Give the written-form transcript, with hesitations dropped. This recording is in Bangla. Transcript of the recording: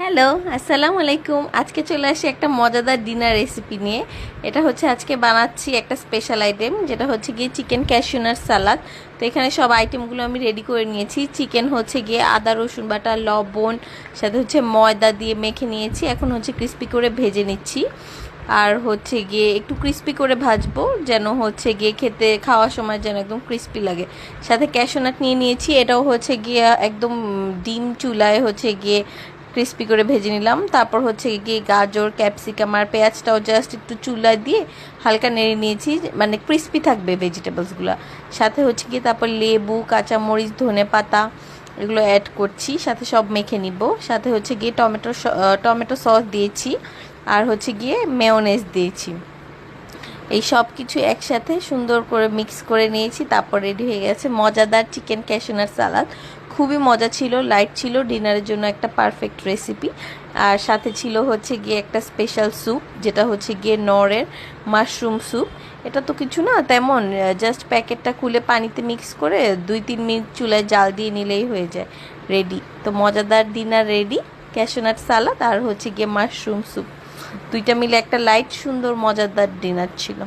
হ্যালো, আসসালামু আলাইকুম। আজকে চলে আসি একটা মজাদার ডিনার রেসিপি নিয়ে। এটা হচ্ছে আজকে বানাচ্ছি একটা স্পেশাল আইটেম, যেটা হচ্ছে গিয়ে চিকেন ক্যাশিউনাট সালাদ। তো এখানে সব আইটেমগুলো আমি রেডি করে নিয়েছি। চিকেন হচ্ছে গিয়ে আদা রসুন বাটা, লবণ, সাথে হচ্ছে ময়দা দিয়ে মেখে নিয়েছি। এখন হচ্ছে ক্রিস্পি করে ভেজে নিচ্ছি। আর হচ্ছে গিয়ে একটু ক্রিস্পি করে ভাজবো, যেন হচ্ছে গিয়ে খেতে খাওয়ার সময় যেন একদম ক্রিস্পি লাগে। সাথে ক্যাশিউনাট নিয়ে নিয়েছি, এটাও হচ্ছে গিয়ে একদম ডিম চুলায় হচ্ছে গিয়ে ক্রিস্পি করে ভেজে নিলাম। তারপর হচ্ছে গিয়ে গাজর, ক্যাপসিকাম আর পেঁয়াজটাও জাস্ট একটু চুলায় দিয়ে হালকা নেড়ে নিয়েছি, মানে ক্রিস্পি থাকবে ভেজিটেবলসগুলো। সাথে হচ্ছে গিয়ে তারপর লেবু, কাঁচামরিচ, ধনেপাতা এগুলো অ্যাড করছি, সাথে সব মেখে নিব। সাথে হচ্ছে গিয়ে টমেটো সস দিয়েছি, আর হচ্ছে গিয়ে মেয়োনেজ দিয়েছি। এই সব কিছু একসাথে সুন্দর করে মিক্স করে নিয়েছি। তারপর রেডি হয়ে গেছে মজাদার চিকেন ক্যাশিউনাট সালাদ। খুবই মজা ছিল, লাইট ছিল, ডিনারের জন্য একটা পারফেক্ট রেসিপি। আর সাথে ছিল হচ্ছে গিয়ে একটা স্পেশাল স্যুপ, যেটা হচ্ছে গিয়ে নরের মাশরুম স্যুপ। এটা তো কিছু না তেমন, জাস্ট প্যাকেটটা খুলে পানিতে মিক্স করে 2-3 মিনিট চুলায় জাল দিয়ে নিলেই হয়ে যায়, রেডি। তো মজাদার ডিনার রেডি, ক্যাশিউনাট সালাদ আর হচ্ছে গিয়ে মাশরুম স্যুপ, দুইটা মিলে একটা লাইট সুন্দর মজাদার ডিনার ছিল।